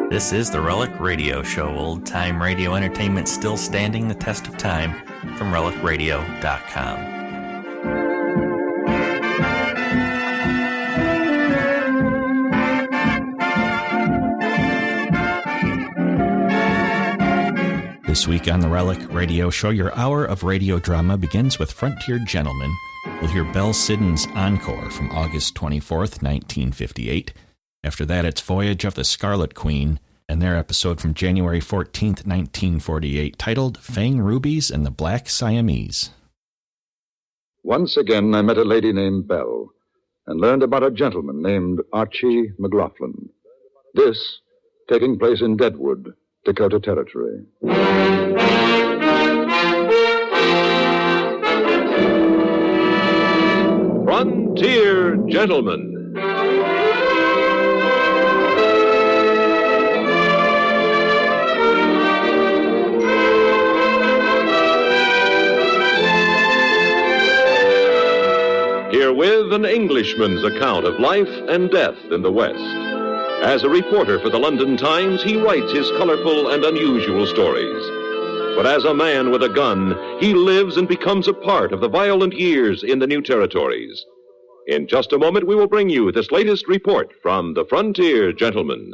This is the Relic Radio Show, old-time radio entertainment still standing the test of time, from relicradio.com. This week on the Relic Radio Show, your hour of radio drama begins with Frontier Gentlemen. We'll hear Belle Siddon's Encore from August 24th, 1958. After that, it's Voyage of the Scarlet Queen and their episode from January 14th, 1948, titled Fang, Rubies, and the Black Siamese. Once again, I met a lady named Belle and learned about a gentleman named Archie McLaughlin. This taking place in Deadwood, Dakota Territory. Frontier Gentlemen. Herewith an Englishman's account of life and death in the West. As a reporter for the London Times, he writes his colorful and unusual stories. But as a man with a gun, he lives and becomes a part of the violent years in the new territories. In just a moment, we will bring you this latest report from the Frontier Gentlemen.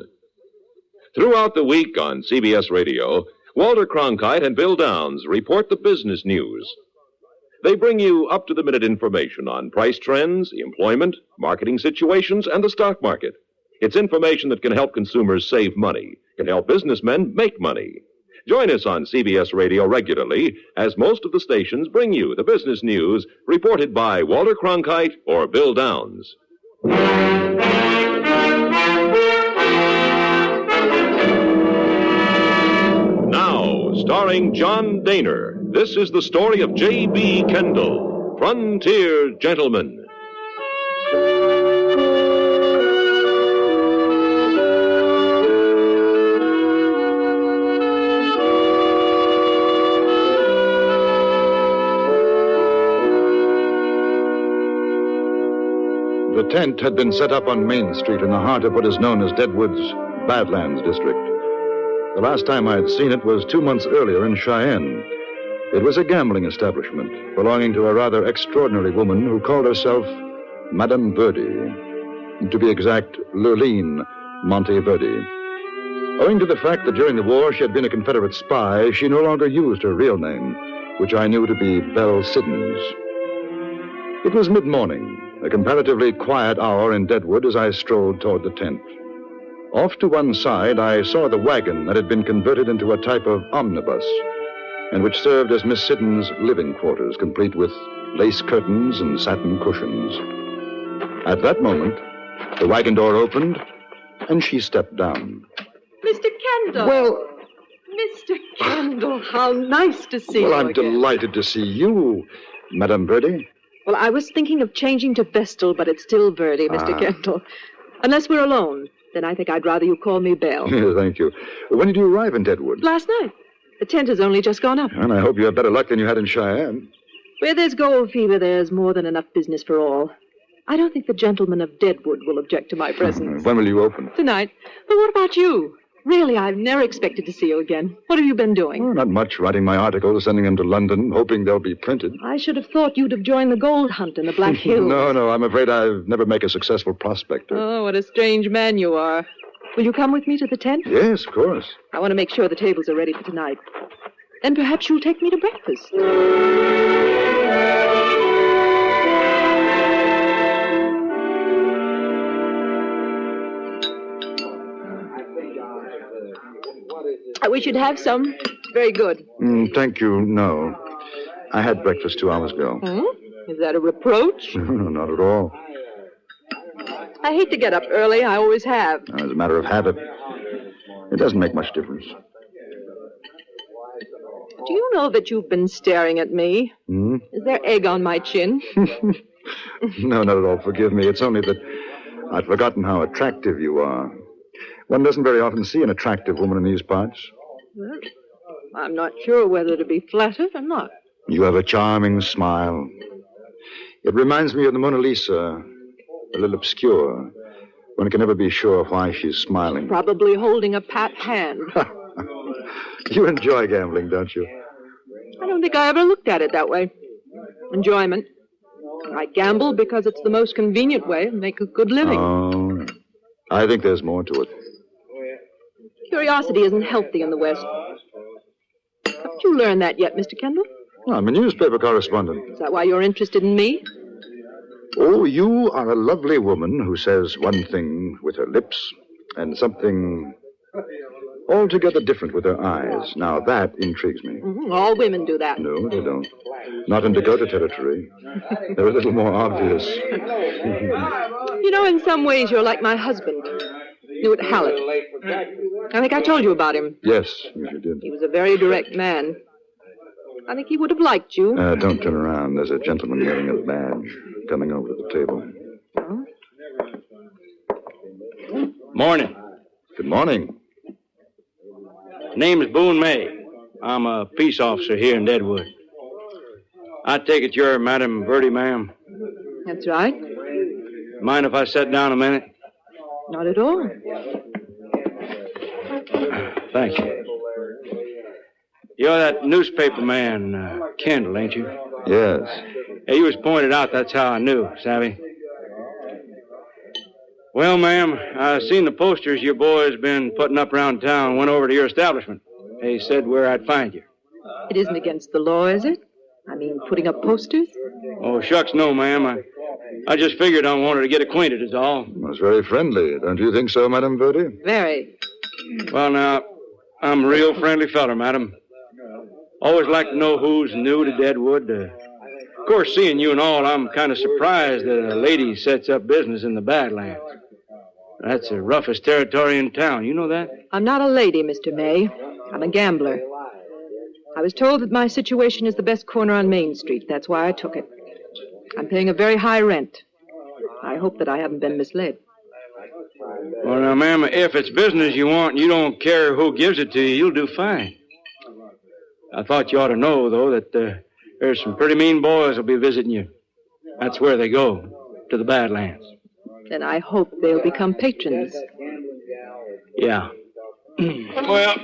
Throughout the week on CBS Radio, Walter Cronkite and Bill Downs report the business news. They bring you up-to-the-minute information on price trends, employment, marketing situations, and the stock market. It's information that can help consumers save money, can help businessmen make money. Join us on CBS Radio regularly as most of the stations bring you the business news reported by Walter Cronkite or Bill Downs. Now, starring John Daner, this is the story of J.B. Kendall, Frontier Gentlemen. The tent had been set up on Main Street in the heart of what is known as Deadwood's Badlands District. The last time I had seen it was 2 months earlier in Cheyenne. It was a gambling establishment belonging to a rather extraordinary woman who called herself Madame Verdi. To be exact, Lurleen Monteverdi. Owing to the fact that during the war she had been a Confederate spy, she no longer used her real name, which I knew to be Belle Siddon's. It was mid-morning, a comparatively quiet hour in Deadwood as I strolled toward the tent. Off to one side, I saw the wagon that had been converted into a type of omnibus, and which served as Miss Siddon's living quarters, complete with lace curtains and satin cushions. At that moment, the wagon door opened, and she stepped down. Mr. Kendall! Well... Mr. Kendall, how nice to see you Well, I'm again. delighted to see you, Madame Verdi. Well, I was thinking of changing to Vestal, but it's still Verdi, Mr. Kendall. Unless we're alone, then I think I'd rather you call me Belle. Yes, thank you. When did you arrive in Deadwood? Last night. The tent has only just gone up. And I hope you have better luck than you had in Cheyenne. Where there's gold fever, there's more than enough business for all. I don't think the gentlemen of Deadwood will object to my presence. When will you open? Tonight. But what about you? Really, I've never expected to see you again. What have you been doing? Oh, not much. Writing my articles, sending them to London, hoping they'll be printed. I should have thought you'd have joined the gold hunt in the Black Hills. No, I'm afraid I'll never make a successful prospector. Oh, what a strange man you are. Will you come with me to the tent? Yes, of course. I want to make sure the tables are ready for tonight. Then perhaps you'll take me to breakfast. We should have some. Very good. Thank you, no. I had breakfast 2 hours ago. Is that a reproach? No, not at all. I hate to get up early. I always have. As a matter of habit. It doesn't make much difference. Do you know that you've been staring at me? Is there egg on my chin? No, not at all. Forgive me. It's only that I'd forgotten how attractive you are. One doesn't very often see an attractive woman in these parts. Well, I'm not sure whether to be flattered or not. You have a charming smile. It reminds me of the Mona Lisa, a little obscure. One can never be sure why she's smiling. Probably holding a pat hand. You enjoy gambling, don't you? I don't think I ever looked at it that way. Enjoyment. I gamble because it's the most convenient way to make a good living. Oh, I think there's more to it. Curiosity isn't healthy in the West. Haven't you learned that yet, Mr. Kendall? Well, I'm a newspaper correspondent. Is that why you're interested in me? Oh, you are a lovely woman who says one thing with her lips and something altogether different with her eyes. Now, that intrigues me. Mm-hmm. All women do that. No, they don't. Not in Dakota Territory. They're a little more obvious. You know, in some ways, you're like my husband, Stuart Hallett. I think I told you about him. Yes, you did. He was a very direct man. I think he would have liked you. Don't turn around. There's a gentleman wearing a badge coming over to the table. Oh? Morning. Good morning. Name's Boone May. I'm a peace officer here in Deadwood. I take it you're Madam Verdi, ma'am? That's right. Mind if I sit down a minute? Not at all. Thank you. You're that newspaper man, Kendall, ain't you? Yes. Hey, you was pointed out, that's how I knew, savvy? Well, ma'am, I seen the posters your boys been putting up around town. Went over to your establishment. They said where I'd find you. It isn't against the law, is it? I mean, putting up posters? Oh, shucks, no, ma'am. I just figured I wanted to get acquainted is all. That's very friendly. Don't you think so, Madam Verdi? Very. Well, now, I'm a real friendly feller, madam. Always like to know who's new to Deadwood. Of course, seeing you and all, I'm kind of surprised that a lady sets up business in the Badlands. That's the roughest territory in town. You know that? I'm not a lady, Mr. May. I'm a gambler. I was told that my situation is the best corner on Main Street. That's why I took it. I'm paying a very high rent. I hope that I haven't been misled. Well, now, ma'am, if it's business you want and you don't care who gives it to you, you'll do fine. I thought you ought to know, though, that there's some pretty mean boys will be visiting you. That's where they go, to the Badlands. Then I hope they'll become patrons. Yeah. Well,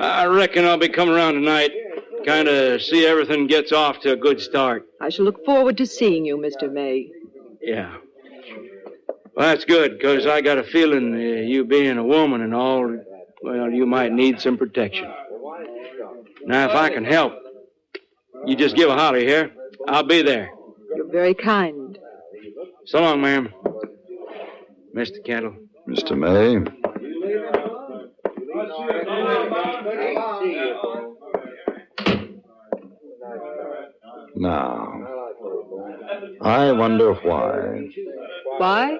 I reckon I'll be coming around tonight. Kind of see everything gets off to a good start. I shall look forward to seeing you, Mr. May. Yeah. Well, that's good, because I got a feeling you being a woman and all, well, you might need some protection. Now, if I can help, you just give a holler here. I'll be there. You're very kind. So long, ma'am. Mr. Kendall. Mr. May. Now, I wonder why. Why?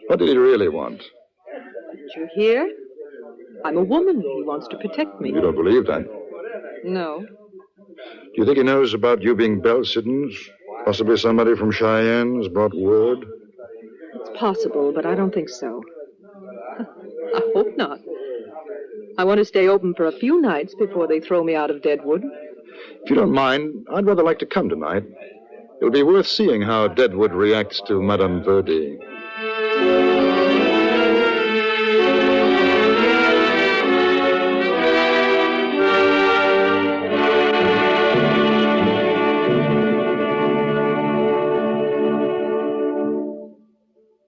What did he really want? Did you hear? I'm a woman. He wants to protect me. You don't believe that? No. Do you think he knows about you being Belle Siddon's? Possibly somebody from Cheyenne has brought word? It's possible, but I don't think so. I hope not. I want to stay open for a few nights before they throw me out of Deadwood. If you don't mind, I'd rather like to come tonight. It'll be worth seeing how Deadwood reacts to Madame Verdi.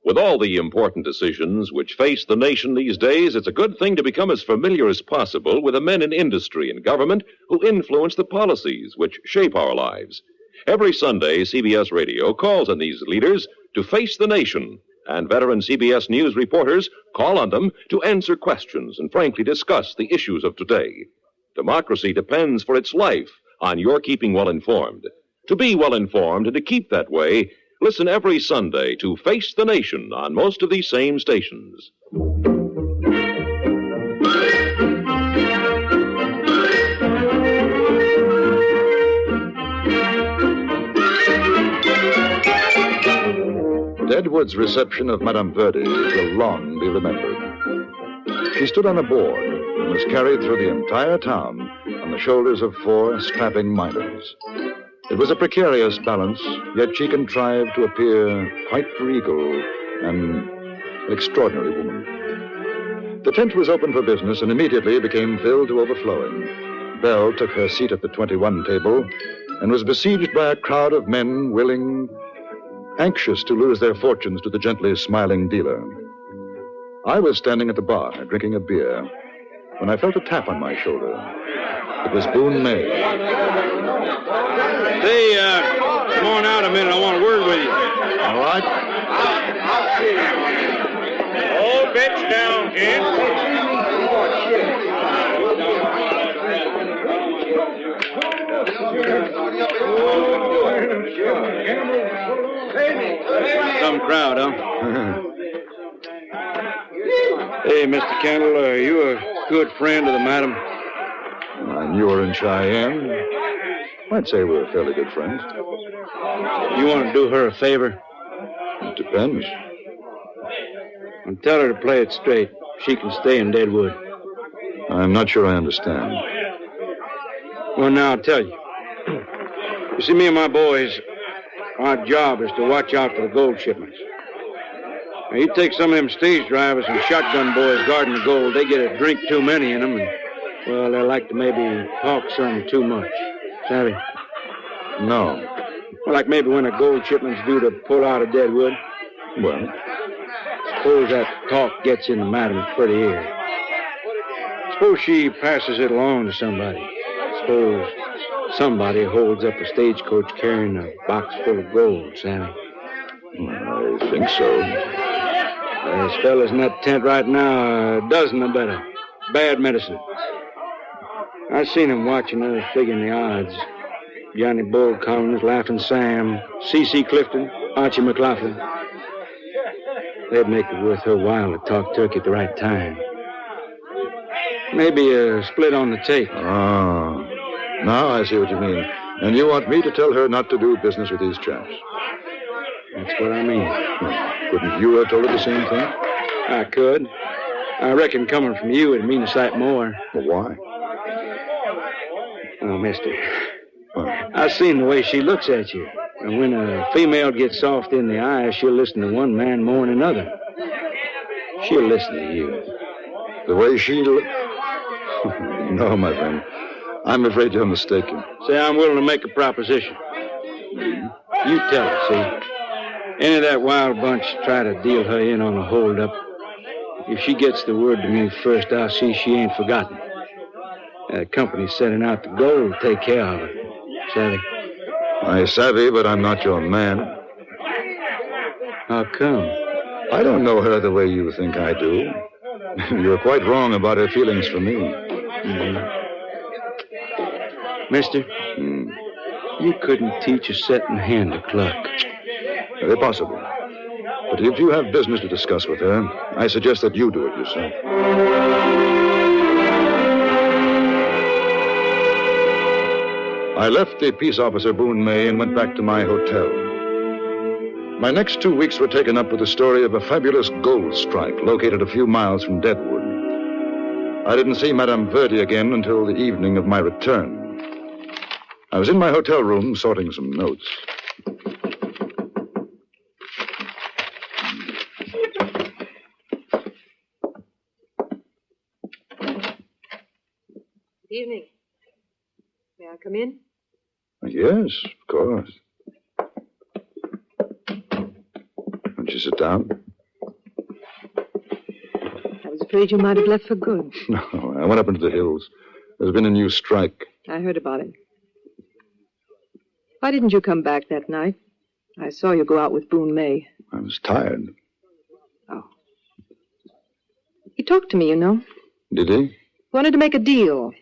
With all the important decisions which face the nation these days, it's a good thing to become as familiar as possible with the men in industry and government who influence the policies which shape our lives. Every Sunday, CBS Radio calls on these leaders to face the nation, and veteran CBS News reporters call on them to answer questions and frankly discuss the issues of today. Democracy depends for its life on your keeping well informed. To be well informed and to keep that way, listen every Sunday to Face the Nation on most of these same stations. Deadwood's reception of Madame Verdi will long be remembered. She stood on a board, and was carried through the entire town on the shoulders of 4 strapping miners. It was a precarious balance, yet she contrived to appear quite regal and an extraordinary woman. The tent was open for business and immediately became filled to overflowing. Belle took her seat at the 21 table and was besieged by a crowd of men willing, anxious to lose their fortunes to the gently smiling dealer. I was standing at the bar, drinking a beer, when I felt a tap on my shoulder. It was Boone May. Say, come on out a minute. I want a word with you. All right. Oh, bitch down, kid. Some crowd, huh? Hey, Mr. Kendall, are you a good friend of the madam? I knew her in Cheyenne. I'd say we're fairly good friends. You want to do her a favor? It depends. And tell her to play it straight. She can stay in Deadwood. I'm not sure I understand. Well, now, I'll tell you. You see, me and my boys, our job is to watch out for the gold shipments. Now, you take some of them stage drivers and shotgun boys guarding the gold, they get a drink too many in them, and, well, they like to maybe talk some too much. Savvy? No. Well, like maybe when a gold shipment's due to pull out of Deadwood. Well, Suppose that talk gets in the madam's pretty ear. Suppose she passes it along to somebody. Suppose somebody holds up a stagecoach carrying a box full of gold, Sammy. I think so. There's fellas in that tent right now, a dozen or better. Bad medicine. I seen him watching us, figuring the odds. Johnny Bull Collins, Laughing Sam, C.C. Clifton, Archie McLaughlin. They'd make it worth her while to talk turkey at the right time. Maybe a split on the take. Ah, now I see what you mean. And you want me to tell her not to do business with these chaps? That's what I mean. Couldn't you have told her the same thing? I could. I reckon coming from you it'd mean a sight more. Well, why? Oh, mister. I've seen the way she looks at you. And when a female gets soft in the eyes, she'll listen to one man more than another. She'll listen to you. The way she No, my friend. I'm afraid you're mistaken. Say, I'm willing to make a proposition. You tell her, see? Any of that wild bunch try to deal her in on a holdup. If she gets the word to me first, I'll see she ain't forgotten. That company's setting out the gold to take care of her. Savvy? I savvy, but I'm not your man. How come? I don't know her the way you think I do. You're quite wrong about her feelings for me. Mister, you couldn't teach a setting hen to cluck. Very possible. But if you have business to discuss with her, I suggest that you do it yourself. I left the peace officer Boone May and went back to my hotel. My next 2 weeks were taken up with the story of a fabulous gold strike located a few miles from Deadwood. I didn't see Madame Verdi again until the evening of my return. I was in my hotel room sorting some notes. Evening. May I come in? Yes, of course. Won't you sit down? I was afraid you might have left for good. No, I went up into the hills. There's been a new strike. I heard about it. Why didn't you come back that night? I saw you go out with Boone May. I was tired. Oh. He talked to me, you know. Did he? Wanted to make a deal.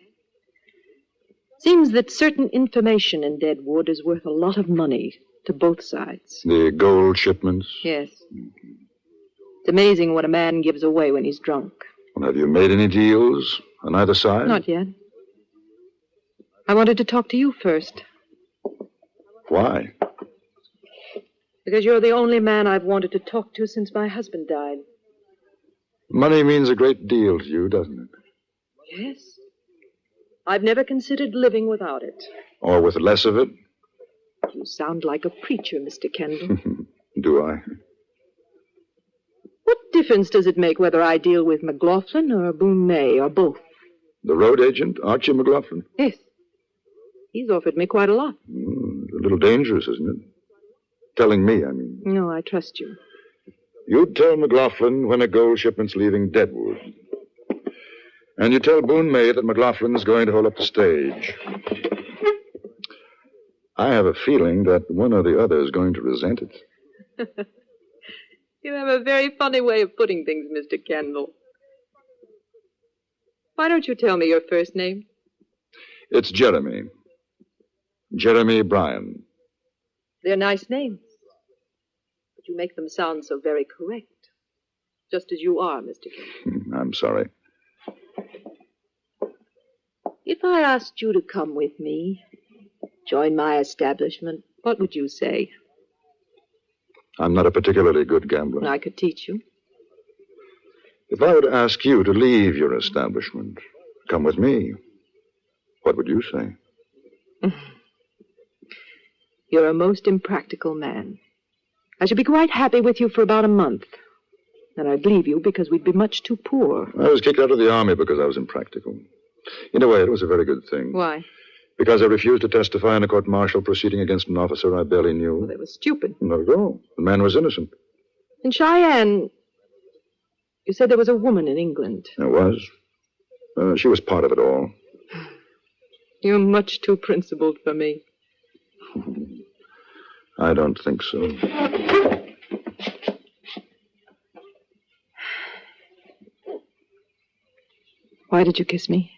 Seems that certain information in Deadwood is worth a lot of money to both sides. The gold shipments? Yes. It's amazing what a man gives away when he's drunk. Well, have you made any deals on either side? Not yet. I wanted to talk to you first. Why? Because you're the only man I've wanted to talk to since my husband died. Money means a great deal to you, doesn't it? Yes. I've never considered living without it. Or with less of it? You sound like a preacher, Mr. Kendall. Do I? What difference does it make whether I deal with McLaughlin or Boone May or both? The road agent, Archie McLaughlin? Yes. He's offered me quite a lot. A little dangerous, isn't it? Telling me, I mean. No, I trust you. You'd tell McLaughlin when a gold shipment's leaving Deadwood. And you tell Boone May that McLaughlin's going to hold up the stage. I have a feeling that one or the other is going to resent it. You have a very funny way of putting things, Mr. Kendall. Why don't you tell me your first name? It's Jeremy. Jeremy Bryan. They're nice names. But you make them sound so very correct. Just as you are, Mr. Kendall. I'm sorry. If I asked you to come with me, join my establishment, what would you say? I'm not a particularly good gambler. I could teach you. If I were to ask you to leave your establishment, come with me, what would you say? You're a most impractical man. I should be quite happy with you for about a month. Then I'd leave you because we'd be much too poor. I was kicked out of the army because I was impractical. In a way, it was a very good thing. Why? Because I refused to testify in a court-martial proceeding against an officer I barely knew. Well, they were stupid. Not at all. The man was innocent. In Cheyenne, you said there was a woman in England. There was. She was part of it all. You're much too principled for me. I don't think so. Why did you kiss me?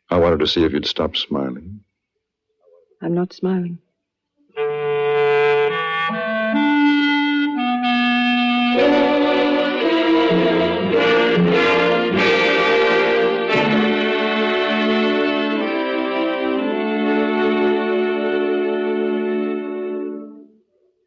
I wanted to see if you'd stop smiling. I'm not smiling.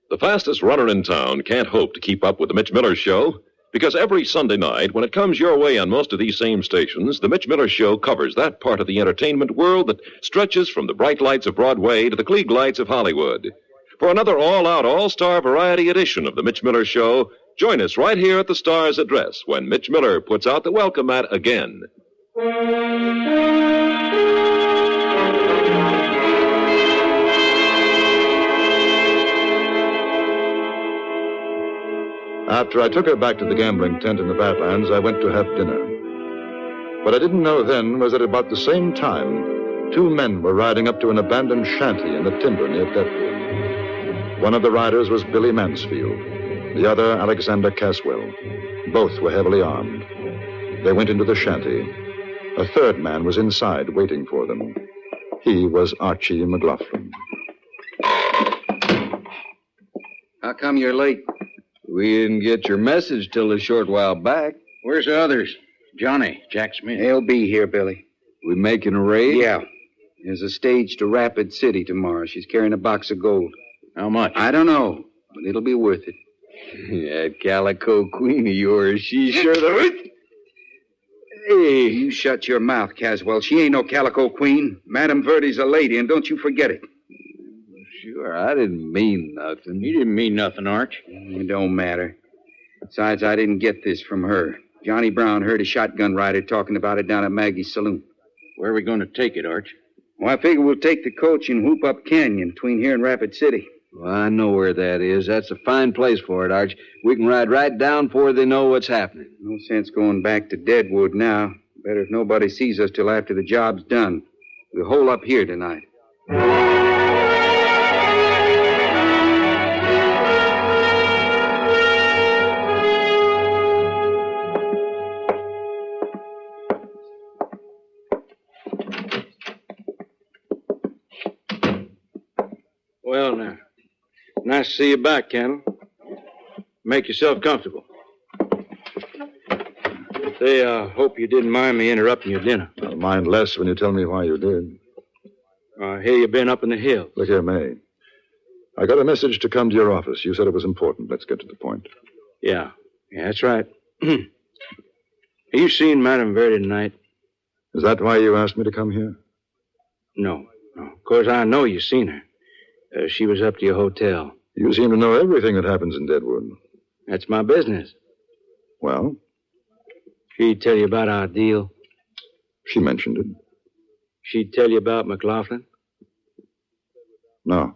The fastest runner in town can't hope to keep up with the Mitch Miller Show, because every Sunday night, when it comes your way on most of these same stations, the Mitch Miller Show covers that part of the entertainment world that stretches from the bright lights of Broadway to the Klieg lights of Hollywood. For another all-out, all-star variety edition of the Mitch Miller Show, join us right here at the Star's address when Mitch Miller puts out the welcome mat again. After I took her back to the gambling tent in the Badlands, I went to have dinner. What I didn't know then was that about the same time, two men were riding up to an abandoned shanty in the timber near Deadwood. One of the riders was Billy Mansfield, the other Alexander Caswell. Both were heavily armed. They went into the shanty. A third man was inside waiting for them. He was Archie McLaughlin. How come you're late? We didn't get your message till a short while back. Where's the others? Johnny, Jack Smith. They'll be here, Billy. We making a raid? Yeah. There's a stage to Rapid City tomorrow. She's carrying a box of gold. How much? I don't know, but it'll be worth it. That calico queen of yours, she's sure the... Hey, you shut your mouth, Caswell. She ain't no calico queen. Madame Verdi's a lady, and don't you forget it. Sure, I didn't mean nothing. You didn't mean nothing, Arch. It don't matter. Besides, I didn't get this from her. Johnny Brown heard a shotgun rider talking about it down at Maggie's saloon. Where are we going to take it, Arch? Well, I figure we'll take the coach and whoop up Canyon between here and Rapid City. Well, I know where that is. That's a fine place for it, Arch. We can ride right down before they know what's happening. No sense going back to Deadwood now. Better if nobody sees us till after the job's done. We'll hole up here tonight. Well, now. Nice to see you back, Kendall. Make yourself comfortable. Say, hope you didn't mind me interrupting your dinner. I'll mind less when you tell me why you did. I hear you've been up in the hills. Look here, May. I got a message to come to your office. You said it was important. Let's get to the point. Yeah, that's right. Have you seen Madame Verdi tonight? Is that why you asked me to come here? No. Of course, I know you seen her. She was up to your hotel. You seem to know everything that happens in Deadwood. That's my business. Well? She'd tell you about our deal. She mentioned it. She'd tell you about McLaughlin? No.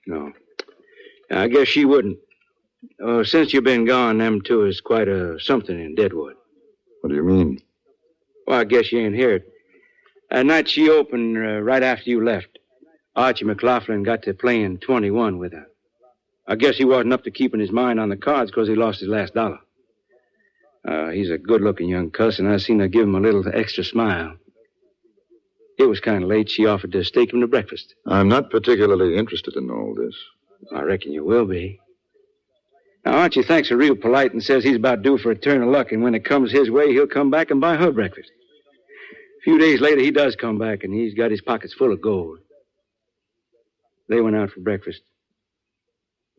No. I guess she wouldn't. Since you've been gone, them two is quite a something in Deadwood. What do you mean? Well, I guess you ain't heard. That night she opened right after you left. Archie McLaughlin got to playing 21 with her. I guess he wasn't up to keeping his mind on the cards because he lost his last dollar. He's a good-looking young cuss, and I seen her give him a little extra smile. It was kind of late. She offered to stake him to breakfast. I'm not particularly interested in all this. I reckon you will be. Now, Archie thinks her real polite and says he's about due for a turn of luck, and when it comes his way, he'll come back and buy her breakfast. A few days later, he does come back, and he's got his pockets full of gold. They went out for breakfast.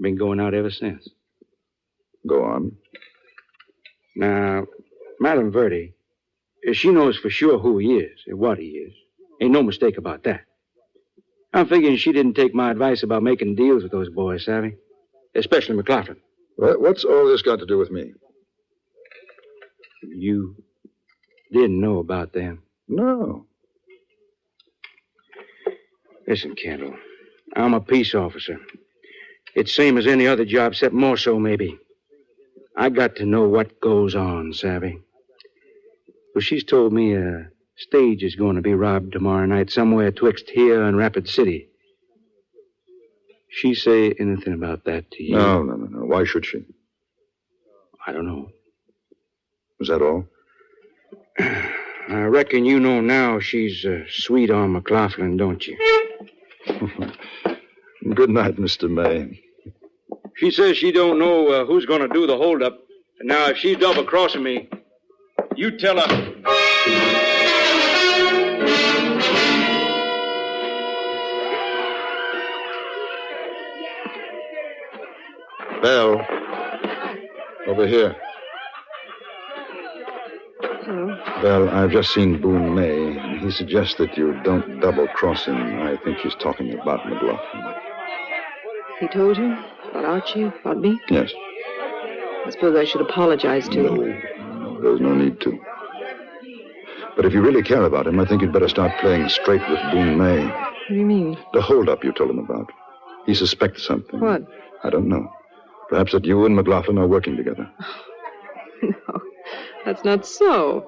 Been going out ever since. Go on. Now, Madame Verde, she knows for sure who he is and what he is. Ain't no mistake about that. I'm figuring she didn't take my advice about making deals with those boys, savvy? Especially McLaughlin. What's all this got to do with me? You didn't know about them? No. Listen, Kendall, I'm a peace officer. It's same as any other job, except more so, maybe. I got to know what goes on, savvy. Well, she's told me a stage is going to be robbed tomorrow night somewhere twixt here and Rapid City. She say anything about that to you? No. Why should she? I don't know. Is that all? I reckon you know now she's sweet on McLaughlin, don't you? Good night, Mr. May. She says she don't know who's going to do the holdup. Now, if she's double-crossing me, you tell her. Belle. Over here. Hello. Belle, I've just seen Boone May, and he suggests that you don't double-cross him. I think he's talking about McLaughlin. He told you? About Archie? About me? Yes. I suppose I should apologize to him. No, there's no need to. But if you really care about him, I think you'd better start playing straight with Boone May. What do you mean? The holdup you told him about. He suspects something. What? I don't know. Perhaps that you and McLaughlin are working together. No, that's not so.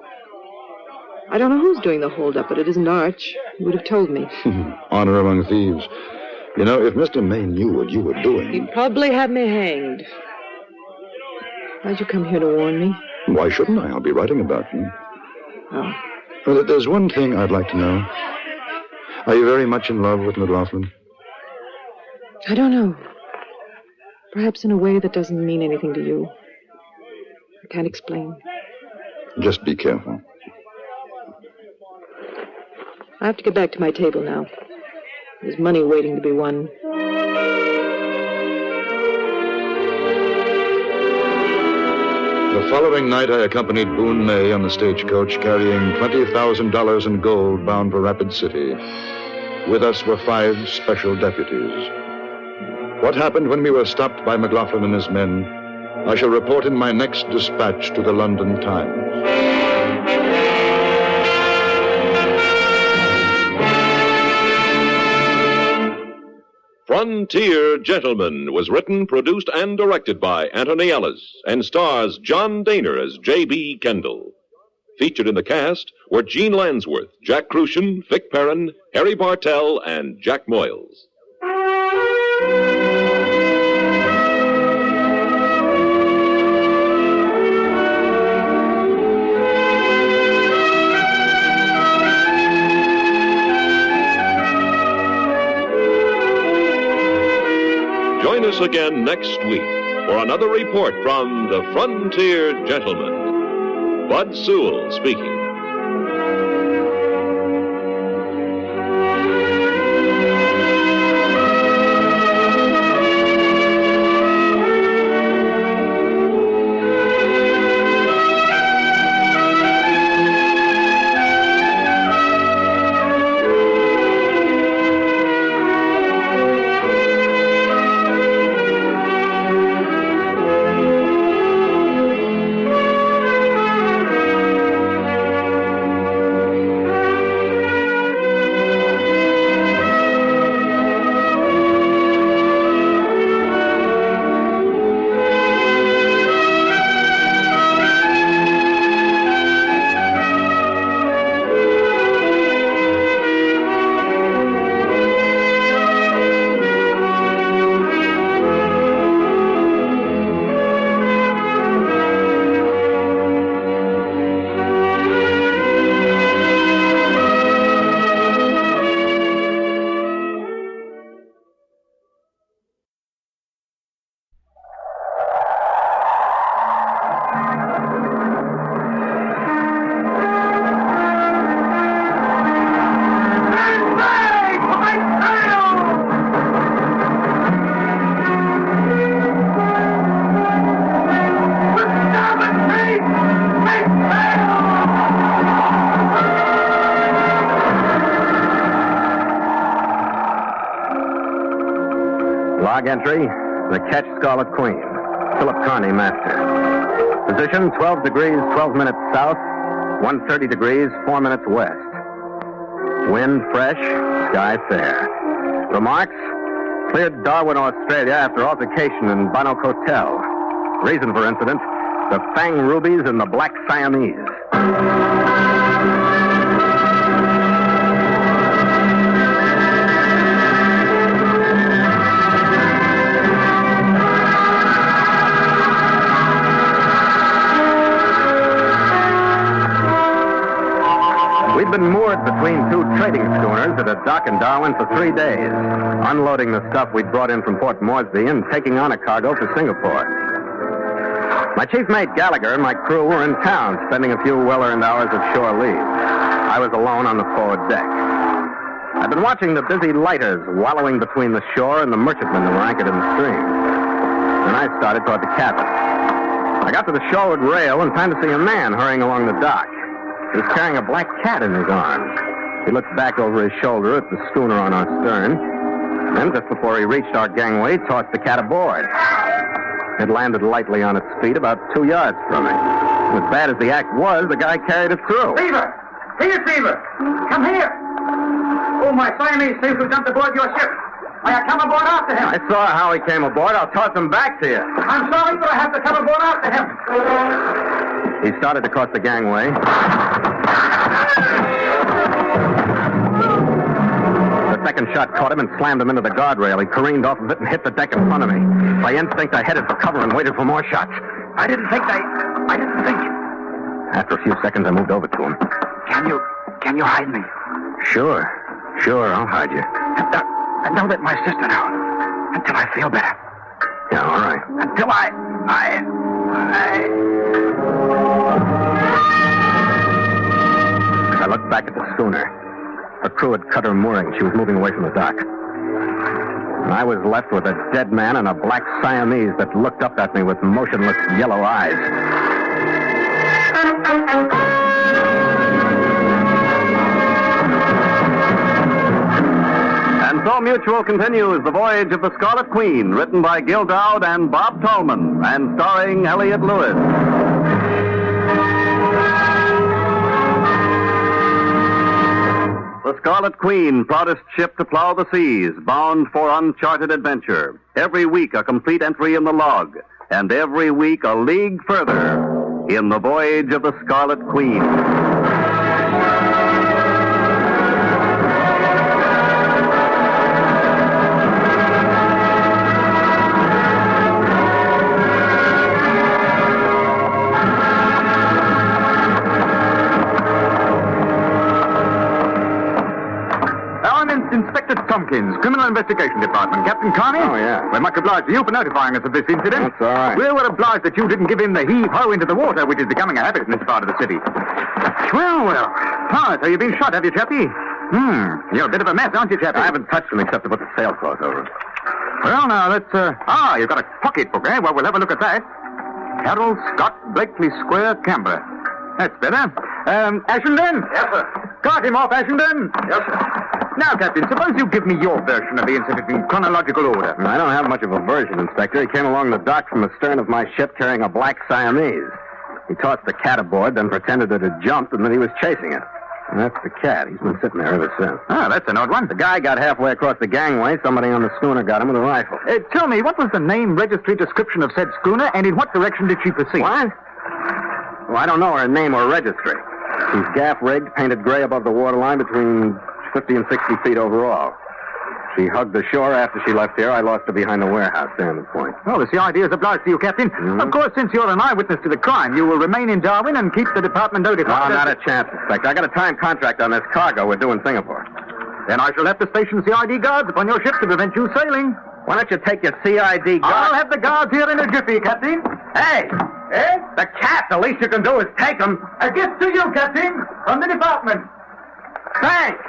I don't know who's doing the holdup, but it isn't Arch. He would have told me. Honor among thieves. You know, if Mr. May knew what you were doing... He'd probably have me hanged. Why'd you come here to warn me? Why shouldn't I? I'll be writing about you. Oh. Well, there's one thing I'd like to know. Are you very much in love with McLaughlin? I don't know. Perhaps in a way that doesn't mean anything to you. I can't explain. Just be careful. I have to get back to my table now. There's money waiting to be won. The following night, I accompanied Boone May on the stagecoach carrying $20,000 in gold bound for Rapid City. With us were 5 special deputies. What happened when we were stopped by McLaughlin and his men, I shall report in my next dispatch to the London Times. Frontier Gentleman was written, produced, and directed by Anthony Ellis and stars John Daner as J.B. Kendall. Featured in the cast were Gene Lansworth, Jack Crucian, Vic Perrin, Harry Bartell, and Jack Moyles. Join us again next week for another report from the Frontier Gentleman. Bud Sewell speaking. Log entry, the Ketch Scarlet Queen. Philip Carney, master. Position, 12 degrees, 12 minutes south, 130 degrees, 4 minutes west. Wind fresh, sky fair. Remarks, cleared Darwin, Australia after altercation in Bannock Hotel. Reason for incident, the Fang Rubies and the Black Siamese. We'd been moored between two trading schooners at a dock in Darwin for 3 days, unloading the stuff we'd brought in from Port Moresby and taking on a cargo for Singapore. My chief mate Gallagher and my crew were in town, spending a few well-earned hours of shore leave. I was alone on the forward deck. I'd been watching the busy lighters wallowing between the shore and the merchantmen that were anchored in the stream. Then I started toward the cabin. I got to the shoreward rail in time to see a man hurrying along the dock. He was carrying a black cat in his arms. He looked back over his shoulder at the schooner on our stern. Then, just before he reached our gangway, tossed the cat aboard. It landed lightly on its feet about 2 yards from me. As bad as the act was, the guy carried it through. Fever! Here, Fever! Come here! Oh, my Siamese seems to have jumped aboard your ship. May I come aboard after him? I saw how he came aboard. I'll toss him back to you. I'm sorry, but I have to come aboard after him. He started to cross the gangway. The second shot caught him and slammed him into the guardrail. He careened off of it and hit the deck in front of me. By instinct, I headed for cover and waited for more shots. I didn't think. After a few seconds, I moved over to him. Can you hide me? Sure, I'll hide you. And don't let my sister know until I feel better. Yeah, all right. Until I looked back at the schooner. Her crew had cut her mooring. She was moving away from the dock. And I was left with a dead man and a black Siamese that looked up at me with motionless yellow eyes. And so Mutual continues The Voyage of the Scarlet Queen, written by Gil Dowd and Bob Tallman, and starring Elliott Lewis. The Scarlet Queen, proudest ship to plow the seas, bound for uncharted adventure. Every week a complete entry in the log, and every week a league further in The Voyage of the Scarlet Queen. Inspector Tompkins, Criminal Investigation Department. Captain Carney? Oh, yeah. We're much obliged to you for notifying us of this incident. That's all right. We're obliged that you didn't give him the heave-ho into the water, which is becoming a habit in this part of the city. Well. Ah, so you've been shot, have you, Chappie? You're a bit of a mess, aren't you, Chappie? I haven't touched him except to put the sailcloth over him. Well, now, let's, you've got a pocketbook, eh? Well, we'll have a look at that. Harold Scott, Blakely Square, Canberra. That's better. Ashenden? Yes, sir. Cart him off, Ashenden. Yes, sir. Now, Captain, suppose you give me your version of the incident in chronological order. I don't have much of a version, Inspector. He came along the dock from the stern of my ship carrying a black Siamese. He tossed the cat aboard, then pretended it had jumped, and that he was chasing it. And that's the cat. He's been sitting there ever since. Ah, that's an odd one. The guy got halfway across the gangway. Somebody on the schooner got him with a rifle. Tell me, what was the name, registry, description of said schooner, and in what direction did she proceed? What? Well, I don't know her name or registry. She's gaff-rigged, painted gray above the waterline, between 50 and 60 feet overall. She hugged the shore after she left here. I lost her behind the warehouse there in the point. Well, the CID is obliged to you, Captain. Mm-hmm. Of course, since you're an eyewitness to the crime, you will remain in Darwin and keep the department notified. No, not a chance, Inspector. I got a time contract on this cargo we're doing Singapore. Then I shall have to station CID guards upon your ship to prevent you sailing. Why don't you take your CID guards? I'll have the guards here in a jiffy, Captain. Hey! Eh? The cat! The least you can do is take him. A gift to you, Captain, from the department. Thanks!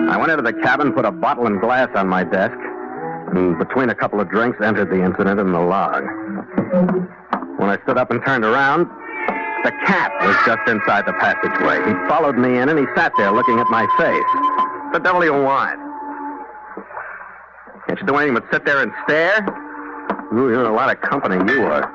I went into the cabin, put a bottle and glass on my desk, and between a couple of drinks, entered the incident in the log. When I stood up and turned around, The cat was just inside the passageway. He followed me in, and he sat there looking at my face. What the devil do you want? Can't you do anything but sit there and stare? Ooh, you're in a lot of company, you are.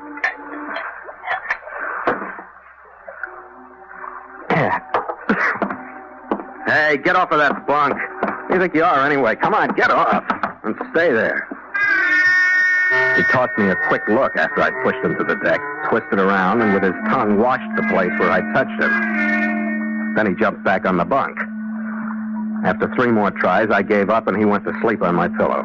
Hey, get off of that bunk. Who do you think you are, anyway? Come on, get off. And stay there. He tossed me a quick look after I'd pushed him to the deck, twisted around, and with his tongue washed the place where I'd touched him. Then he jumped back on the bunk. After 3 more tries, I gave up, and he went to sleep on my pillow.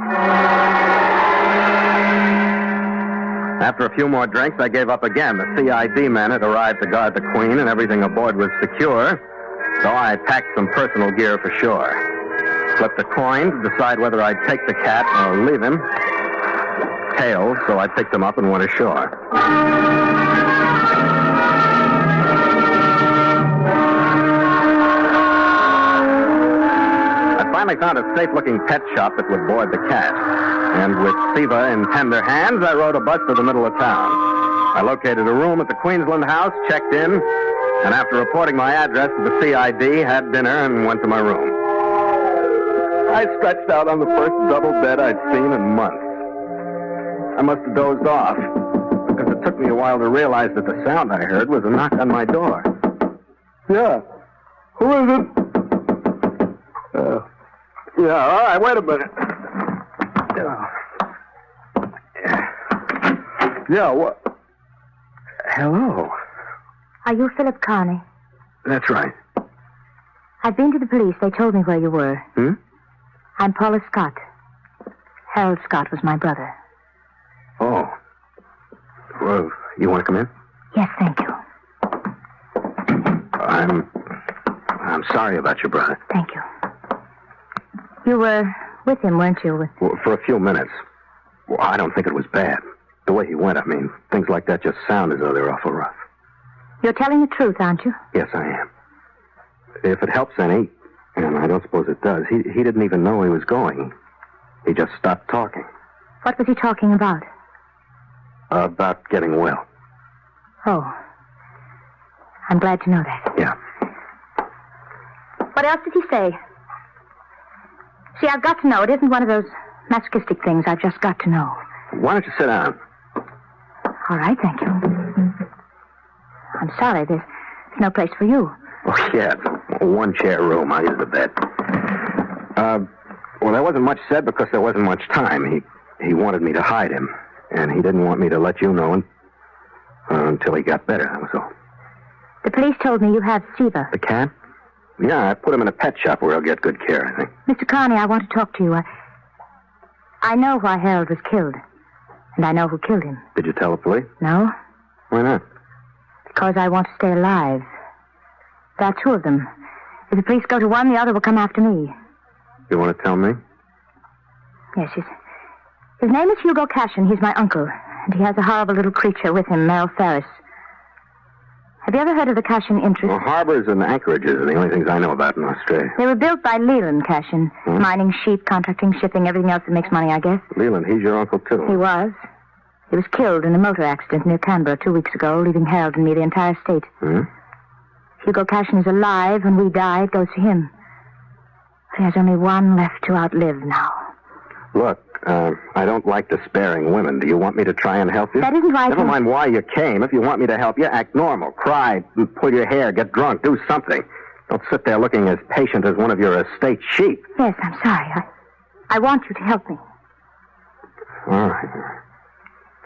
After a few more drinks, I gave up again. The CID men had arrived to guard the Queen, and everything aboard was secure, so I packed some personal gear for shore. Flipped a coin to decide whether I'd take the cat or leave him. Tails, so I picked him up and went ashore. I finally found a safe-looking pet shop that would board the cat. And with Siva in tender hands, I rode a bus to the middle of town. I located a room at the Queensland House, checked in, and after reporting my address to the CID, had dinner and went to my room. I stretched out on the first double bed I'd seen in months. I must have dozed off, because it took me a while to realize that the sound I heard was a knock on my door. Yeah. Who is it? Yeah, all right, wait a minute. Yeah, what? Hello. Are you Philip Carney? That's right. I've been to the police. They told me where you were. I'm Paula Scott. Harold Scott was my brother. Oh. Well, you want to come in? Yes, thank you. I'm sorry about your brother. Thank you. You were with him, weren't you? Well, for a few minutes. Well, I don't think it was bad. The way he went, I mean, things like that just sound as though they're awful rough. You're telling the truth, aren't you? Yes, I am. If it helps any, and I don't suppose it does, he didn't even know he was going. He just stopped talking. What was he talking about? About getting well. Oh. I'm glad to know that. Yeah. What else did he say? See, I've got to know. It isn't one of those masochistic things. I've just got to know. Why don't you sit down? All right, thank you. I'm sorry, there's no place for you. Oh, yeah, it's a one-chair room. I'll use the bed. Well, there wasn't much said because there wasn't much time. He wanted me to hide him, and he didn't want me to let you know until he got better, that was all. The police told me you have Siva. The cat? Yeah, I put him in a pet shop where he'll get good care, I think. Mr. Carney, I want to talk to you. I know why Harold was killed, and I know who killed him. Did you tell the police? No. Why not? Because I want to stay alive. There are 2 of them. If the police go to one, the other will come after me. You want to tell me? Yes, his name is Hugo Cashin. He's my uncle, and he has a horrible little creature with him, Mel Ferris. Have you ever heard of the Cashin interest? Well, harbors and anchorages are the only things I know about in Australia. They were built by Leland Cashin. Mining sheep, contracting, shipping, everything else that makes money, I guess. Leland, he's your uncle, too. He was. He was killed in a motor accident near Canberra 2 weeks ago, leaving Harold and me the entire estate. Hugo Cashin is alive. When we die, it goes to him. There's only one left to outlive now. Look, I don't like despairing women. Do you want me to try and help you? That isn't why. Never mind why you came. If you want me to help you, act normal. Cry, pull your hair, get drunk, do something. Don't sit there looking as patient as one of your estate sheep. Yes, I'm sorry. I want you to help me. All right.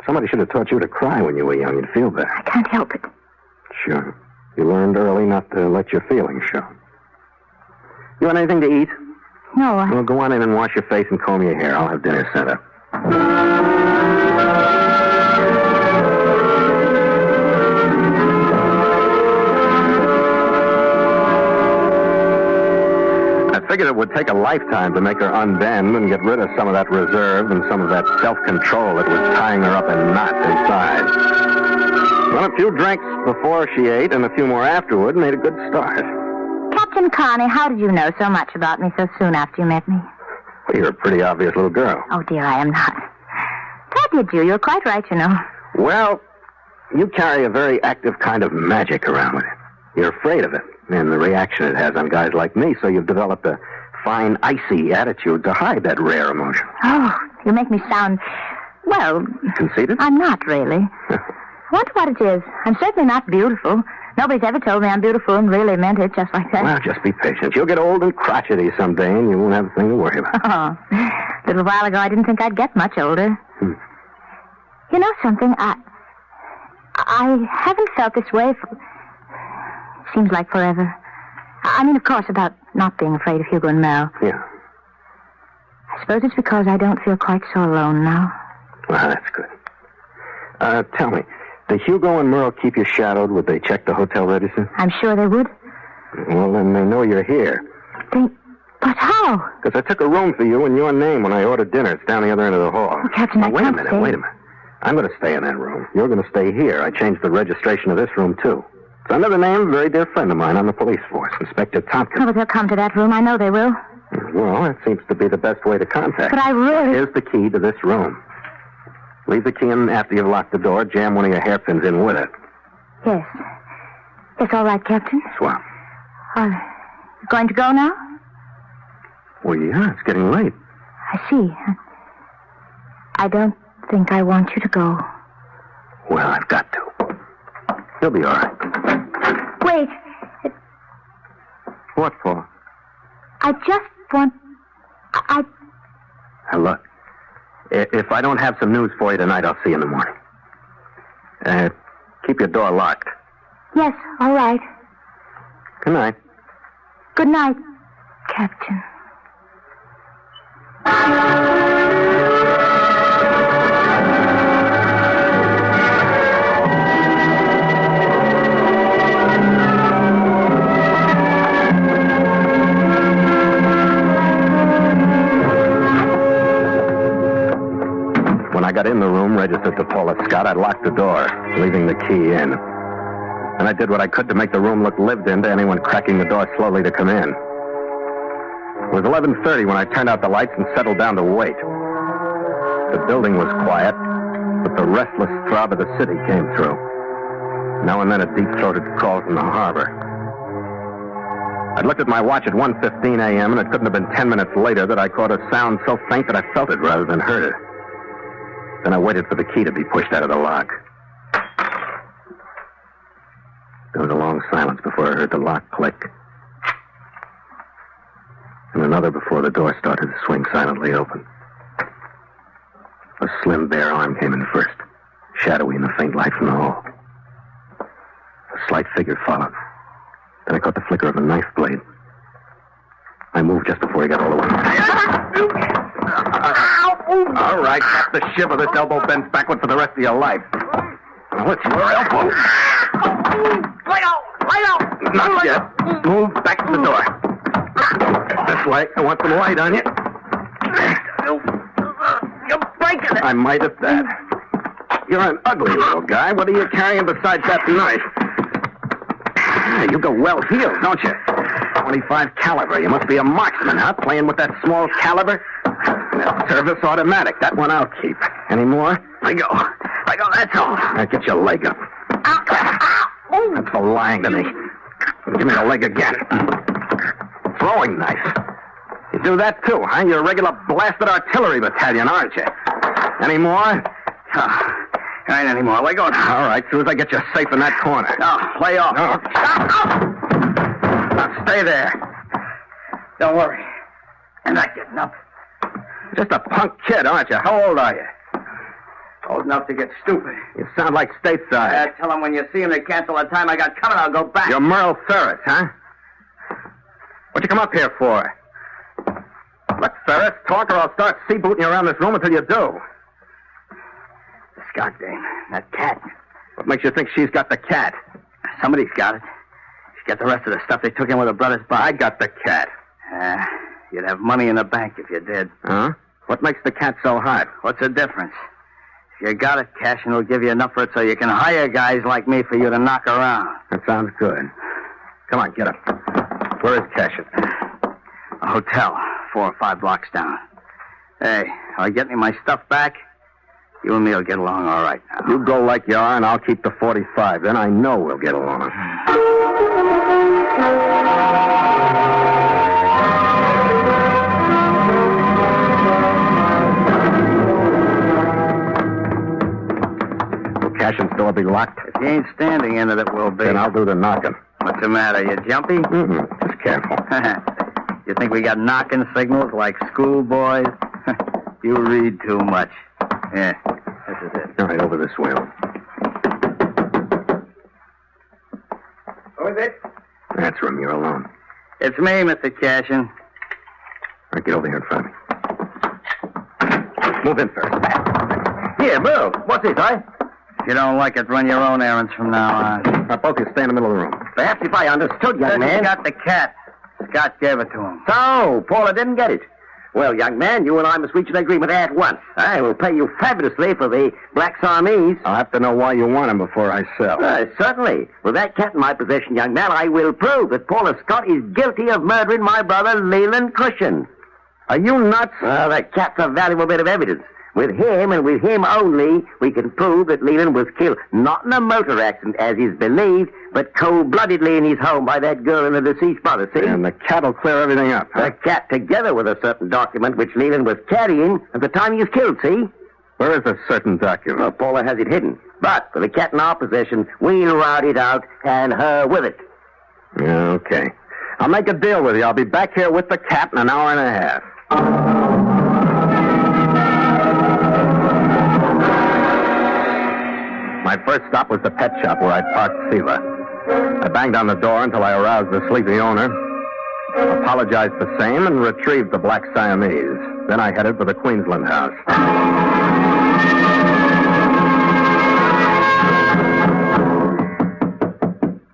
Somebody should have taught you to cry when you were young. You'd feel better. I can't help it. Sure. You learned early not to let your feelings show. You want anything to eat? No, Well, go on in and wash your face and comb your hair. I'll have dinner sent up. I figured it would take a lifetime to make her unbend and get rid of some of that reserve and some of that self-control that was tying her up in knots inside. Well, a few drinks before she ate and a few more afterward made a good start. Captain Carney, how did you know so much about me so soon after you met me? Well, you're a pretty obvious little girl. Oh, dear, I am not. How did you? You're quite right, you know. Well, You carry a very active kind of magic around with you. You're afraid of it and the reaction it has on guys like me, so you've developed a fine, icy attitude to hide that rare emotion. Oh, you make me sound, well... Conceited? I'm not, really. I wonder what it is. I'm certainly not beautiful. Nobody's ever told me I'm beautiful and really meant it just like that. Well, just be patient. You'll get old and crotchety someday, and you won't have a thing to worry about. Oh, a little while ago, I didn't think I'd get much older. You know something? I haven't felt this way for... Seems like forever. I mean, of course, about not being afraid of Hugo and Mel. Yeah. I suppose it's because I don't feel quite so alone now. Well, that's good. Tell me, do Hugo and Merle keep you shadowed? Would they check the hotel register? I'm sure they would. Well, then they know you're here. But how? Because I took a room for you in your name when I ordered dinner. It's down the other end of the hall. Oh, Captain, wait a minute. I'm going to stay in that room. You're going to stay here. I changed the registration of this room, too. It's under the name of a very dear friend of mine on the police force, Inspector Tompkins. Oh, but they'll come to that room. I know they will. Well, that seems to be the best way to contact. But I really... Here's the key to this room. Leave the key in after you've locked the door. Jam one of your hairpins in with it. Yes. It's all right, Captain. Swell. You going to go now? Well, yeah, it's getting late. I see. I don't think I want you to go. Well, I've got to. You'll be all right. Wait. What for? I just want... Now, look. If I don't have some news for you tonight, I'll see you in the morning. Keep your door locked. Yes, all right. Good night. Good night, Captain. When I got in the room registered to Paula Scott, I locked the door, leaving the key in. And I did what I could to make the room look lived in to anyone cracking the door slowly to come in. It was 11:30 when I turned out the lights and settled down to wait. The building was quiet, but the restless throb of the city came through. Now and then a deep-throated call from the harbor. I'd looked at my watch at 1:15 a.m., and it couldn't have been 10 minutes later that I caught a sound so faint that I felt it rather than heard it. Then I waited for the key to be pushed out of the lock. There was a long silence before I heard the lock click. And another before the door started to swing silently open. A slim, bare arm came in first, shadowy in the faint light from the hall. A slight figure followed. Then I caught the flicker of a knife blade. I moved just before he got all the way. All right, cut the shiver. This elbow bends backward for the rest of your life. Now, what's your elbow? Lay out! Not yet. Move back to the door. This way. I want some light on you. You're breaking it. I might have that. You're an ugly little guy. What are you carrying besides that knife? You go well heeled, don't you? 25 caliber. You must be a marksman, huh? Playing with that small caliber? Service automatic. That one I'll keep. Any more? I go. That's all. Now get your leg up. That's for lying to me. Give me the leg again. Throwing knife. You do that too, huh? You're a regular blasted artillery battalion, aren't you? Any more? There ain't any more. Lay go. All right, as soon as I get you safe in that corner. No, lay off. No. Now, stay there. Don't worry. I'm not getting up. Just a punk kid, aren't you? How old are you? Old enough to get stupid. You sound like stateside. Tell them when you see them to cancel the time I got coming, I'll go back. You're Merle Ferris, huh? What'd you come up here for? Let Ferris talk or I'll start sea-booting you around this room until you do. This goddamn, that cat. What makes you think she's got the cat? Somebody's got it. She's got the rest of the stuff they took in with her brother's body. I got the cat. You'd have money in the bank if you did. Huh? What makes the cat so hot? What's the difference? If you got it, Cashin will give you enough for it so you can hire guys like me for you to knock around. That sounds good. Come on, get up. Where is Cashin? A hotel, 4 or 5 blocks down. Hey, are I getting my stuff back? You and me will get along all right now. You go like you are, and I'll keep the 45. Then I know we'll get along. Cashin's door be locked? If he ain't standing in it, it will be. Then I'll do the knocking. What's the matter? You jumpy? Just careful. You think we got knocking signals like schoolboys? You read too much. Yeah, this is it. All right, over this way. Who is it? That's room. You're alone. It's me, Mr. Cashin. All right, get over here in front of me. Move in first. Here, move. What's this, huh? If you don't like it, run your own errands from now on. Now, both you stay in the middle of the room. Perhaps if I understood, young man. He got the cat. Scott gave it to him. So, Paula didn't get it. Well, young man, you and I must reach an agreement at once. I will pay you fabulously for the black Siamese. I'll have to know why you want him before I sell. Certainly. With that cat in my possession, young man, I will prove that Paula Scott is guilty of murdering my brother, Leland Cushion. Are you nuts? That cat's a valuable bit of evidence. With him, and with him only, we can prove that Leland was killed, not in a motor accident, as is believed, but cold-bloodedly in his home by that girl and the deceased brother, see? And the cat will clear everything up, huh? The cat, together with a certain document which Leland was carrying at the time he was killed, see? Where is a certain document? Well, Paula has it hidden. But with the cat in our possession, we'll rout it out, and her with it. Yeah, okay. I'll make a deal with you. I'll be back here with the cat in an hour and a half. My first stop was the pet shop where I parked Siva. I banged on the door until I aroused the sleepy owner, apologized the same, and retrieved the black Siamese. Then I headed for the Queensland house.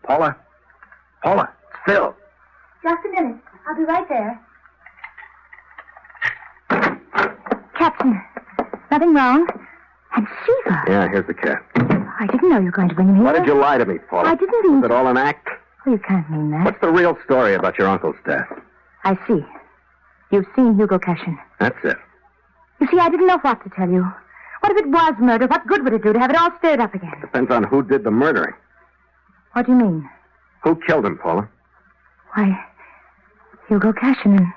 Paula, it's Phil. Just a minute. I'll be right there. Captain, nothing wrong? And Siva. Yeah, here's the cat. I didn't know you were going to bring him here. Why did you lie to me, Paula? I didn't mean... Was it all an act? Oh, you can't mean that. What's the real story about your uncle's death? I see. You've seen Hugo Cashin. That's it. You see, I didn't know what to tell you. What if it was murder? What good would it do to have it all stirred up again? Depends on who did the murdering. What do you mean? Who killed him, Paula? Why, Hugo Cashin and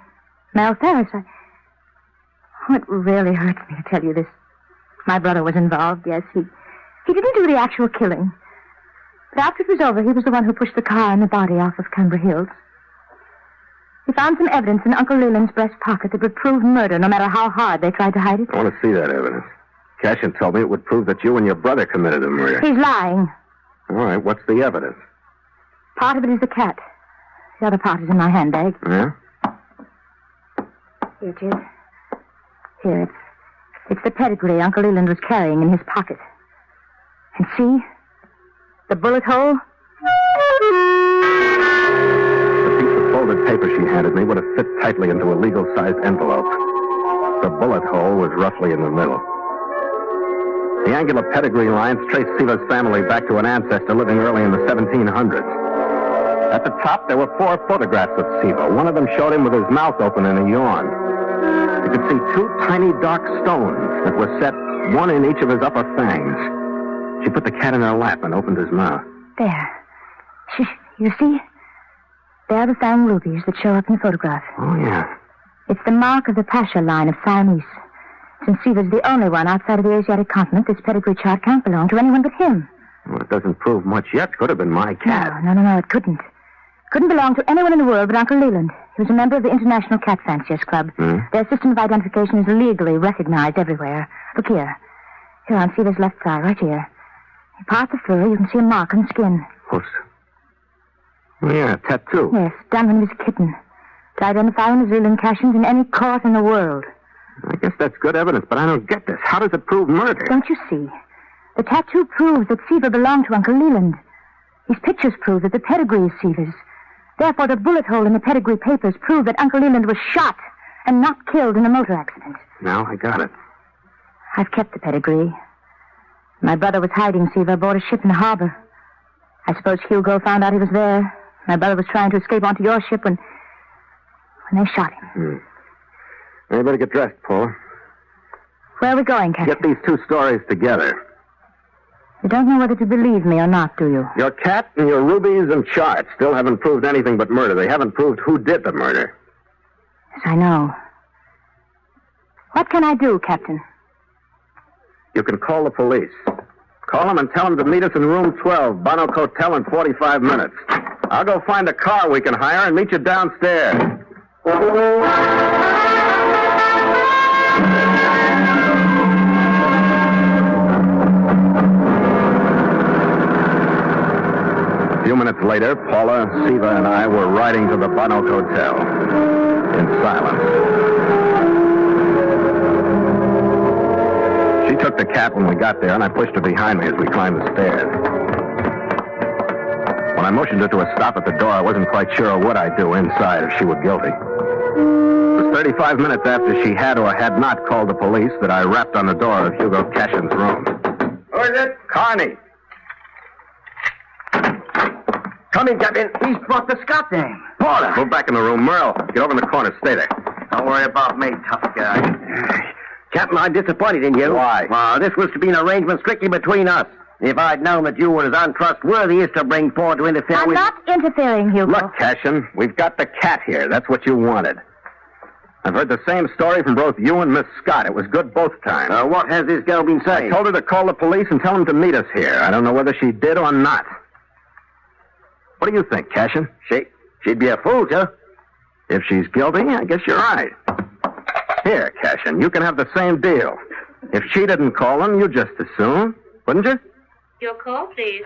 Mel Ferris. Oh, it really hurts me to tell you this. My brother was involved, yes. He didn't do the actual killing. But after it was over, he was the one who pushed the car and the body off of Canberra Hills. He found some evidence in Uncle Leland's breast pocket that would prove murder, no matter how hard they tried to hide it. I want to see that evidence. Cashin told me it would prove that you and your brother committed the murder. He's lying. All right, what's the evidence? Part of it is the cat. The other part is in my handbag. Yeah? Here it is. Here, it's the pedigree Uncle Leland was carrying in his pocket. And see? The bullet hole? The piece of folded paper she handed me would have fit tightly into a legal-sized envelope. The bullet hole was roughly in the middle. The angular pedigree lines trace Siva's family back to an ancestor living early in the 1700s. At the top, there were 4 photographs of Siva. One of them showed him with his mouth open in a yawn. You could see 2 tiny dark stones that were set, one in each of his upper fangs. She put the cat in her lap and opened his mouth. There. You see? There are the Fang rubies that show up in the photograph. Oh, yeah. It's the mark of the Pasha line of Siamese. Since Siva's the only one outside of the Asiatic continent, this pedigree chart can't belong to anyone but him. Well, it doesn't prove much yet. Could have been my cat. No, it couldn't. Couldn't belong to anyone in the world but Uncle Leland. He was a member of the International Cat Fanciers Club. Their system of identification is legally recognized everywhere. Look here. Here on Siva's left thigh, right here. You part the fur, you can see a mark on the skin. Oh, yeah, a tattoo. Yes, done when he was a kitten. To identify him as Leland Cashin in any court in the world. I guess that's good evidence, but I don't get this. How does it prove murder? Don't you see? The tattoo proves that Siva belonged to Uncle Leland. His pictures prove that the pedigree is Siva's. Therefore, the bullet hole in the pedigree papers prove that Uncle Leland was shot and not killed in a motor accident. Now I got it. I've kept the pedigree. My brother was hiding Siva aboard a ship in the harbor. I suppose Hugo found out he was there. My brother was trying to escape onto your ship when they shot him. Everybody get dressed, Paula. Where are we going, Captain? Get these two stories together. You don't know whether to believe me or not, do you? Your cat and your rubies and charts still haven't proved anything but murder. They haven't proved who did the murder. Yes, I know. What can I do, Captain? You can call the police. Call them and tell them to meet us in room 12, Bonnock Hotel, in 45 minutes. I'll go find a car we can hire and meet you downstairs. A few minutes later, Paula, Siva, and I were riding to the Bonnock Hotel in silence. She took the cat when we got there, and I pushed her behind me as we climbed the stairs. When I motioned her to a stop at the door, I wasn't quite sure what I'd do inside if she were guilty. It was 35 minutes after she had or had not called the police that I rapped on the door of Hugo Cashin's room. Who is it? Carney! Come in, Captain. He's brought the Scott name. Paula! Move back in the room. Merle, get over in the corner. Stay there. Don't worry about me, tough guy. Captain, I'm disappointed in you. Why? This was to be an arrangement strictly between us. If I'd known that you were as untrustworthy as to bring forward to interfere I'm with... not interfering, Hugo. Look, Cashin, we've got the cat here. That's what you wanted. I've heard the same story from both you and Miss Scott. It was good both times. What has this girl been saying? I told her to call the police and tell them to meet us here. I don't know whether she did or not. What do you think, Cashin? She'd be a fool, sir. If she's guilty, I guess you're right. Here, Cashin, you can have the same deal. If she didn't call them, you'd just as soon, wouldn't you? Your call, please.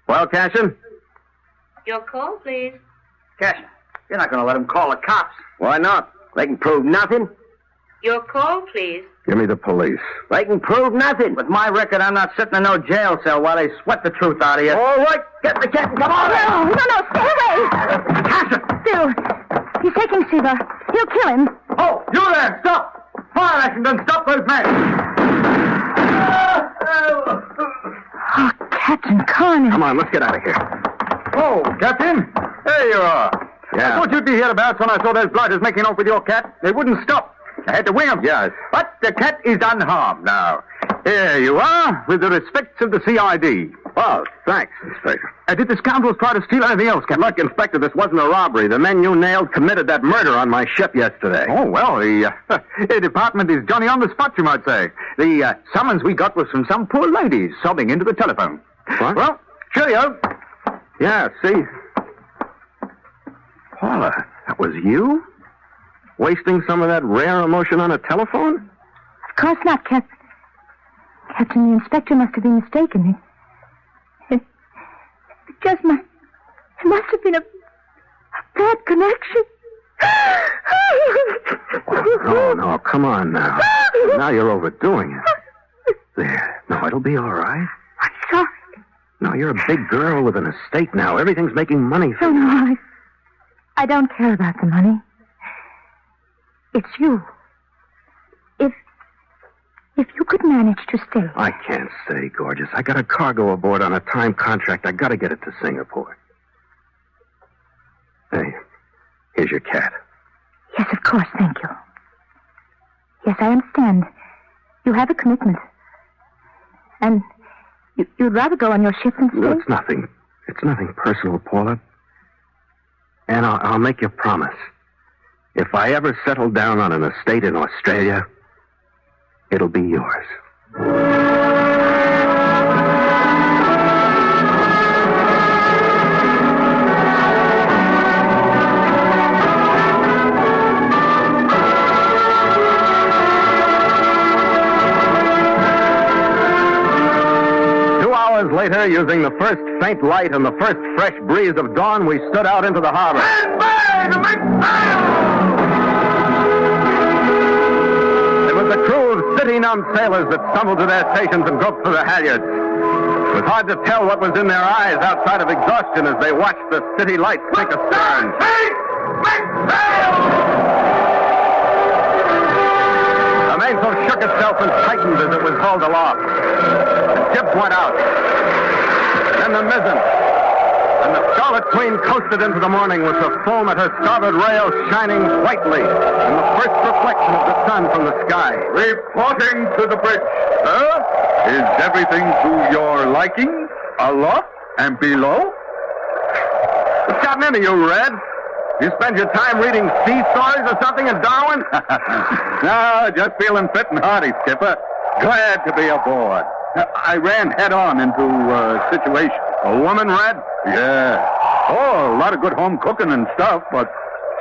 Well, Cashin? Your call, please. Cashin, you're not going to let him call the cops. Why not? They can prove nothing. Your call, please. Give me the police. They can prove nothing. With my record, I'm not sitting in no jail cell while they sweat the truth out of you. All right, get the cat and come on. No, stay away. Cashin! Bill, he's taking Siva. He'll kill him. Oh, you there! Stop! Fire action done stop those men! Oh, Captain Carney. Come on, let's get out of here. Oh, Captain! There you are. Yeah. I thought you'd be hereabouts when I saw those blighters making off with your cat. They wouldn't stop. I had to wing them. Yes. But the cat is unharmed now. Here you are, with the respects of the CID. Well, thanks, Inspector. Did the scoundrels try to steal anything else, Captain? Look, Inspector, this wasn't a robbery. The men you nailed committed that murder on my ship yesterday. Oh, well, the department is Johnny on the spot, you might say. The summons we got was from some poor ladies sobbing into the telephone. What? Well, cheerio. Yeah, see? Paula, that was you? Wasting some of that rare emotion on a telephone? Of course not, Captain. Captain, the inspector must have been mistaken. It must have been a bad connection. No, come on now. Now you're overdoing it. There. No, it'll be all right. I'm sorry. No, you're a big girl with an estate now. Everything's making money for Oh, you. no, I don't care about the money. It's you. If you could manage to stay. I can't stay, gorgeous. I got a cargo aboard on a time contract. I gotta get it to Singapore. Hey, here's your cat. Yes, of course, thank you. Yes, I understand. You have a commitment. And you'd rather go on your ship than stay? No, it's nothing. It's nothing personal, Paula. And I'll make you a promise. If I ever settle down on an estate in Australia, it'll be yours. 2 hours later, using the first faint light and the first fresh breeze of dawn, we stood out into the harbor. It was the crew of city-numb sailors that stumbled to their stations and groped for the halyards. It was hard to tell what was in their eyes outside of exhaustion as they watched the city lights sink astern. The mainsail shook itself and tightened as it was hauled aloft. The jib went out. Then the mizzen. and the Scarlet Queen coasted into the morning with the foam at her starboard rail shining whitely in the first reflection of the sun from the sky. Reporting to the bridge, sir. Is everything to your liking? Aloft and below? What's gotten into you, Red? You spend your time reading sea stories or something in Darwin? No, just feeling fit and hearty, Skipper. Glad to be aboard. I ran head-on into a situation. A woman, Red? Yeah. Oh, a lot of good home cooking and stuff, but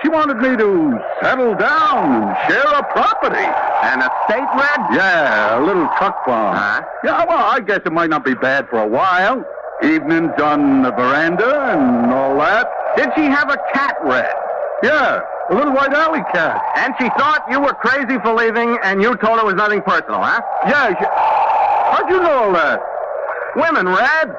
she wanted me to settle down and share a property. An estate, Red? Yeah, a little truck farm. Huh? Yeah, well, I guess it might not be bad for a while. Evenings on the veranda and all that. Did she have a cat, Red? Yeah, a little white alley cat. And she thought you were crazy for leaving, and you told her it was nothing personal, huh? Yeah, how'd you know all that? Women, Red.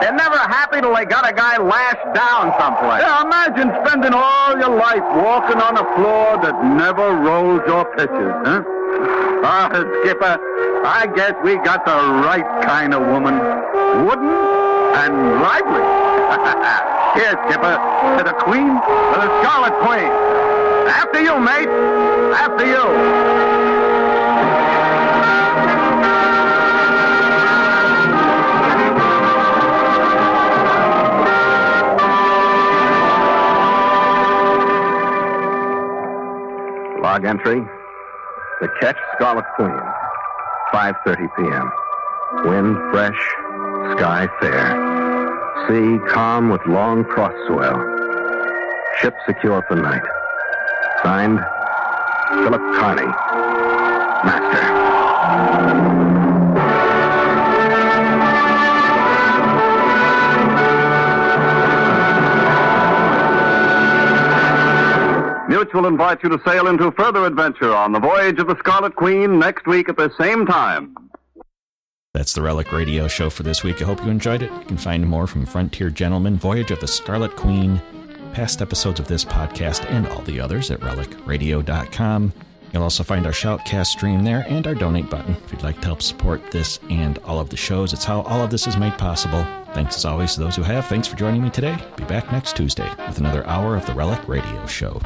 They're never happy till they got a guy lashed down someplace. Yeah, imagine spending all your life walking on a floor that never rolls your pitches, huh? Skipper, I guess we got the right kind of woman. Wooden and lively. Here, Skipper, to the Queen, to the Scarlet Queen. After you, mate. After you. Log entry. The ketch, Scarlet Queen. 5:30 p.m. Wind fresh, sky fair. Sea calm with long cross swell. Ship secure for night. Signed, Philip Carney, Master. Mutual invites you to sail into further adventure on the Voyage of the Scarlet Queen next week at the same time. That's the Relic Radio Show for this week. I hope you enjoyed it. You can find more from Frontier Gentlemen, Voyage of the Scarlet Queen, past episodes of this podcast and all the others at relicradio.com. You'll also find our Shoutcast stream there and our donate button if you'd like to help support this and all of the shows. It's how all of this is made possible. Thanks as always to those who have. Thanks for joining me today. Be back next Tuesday with another hour of the Relic Radio Show.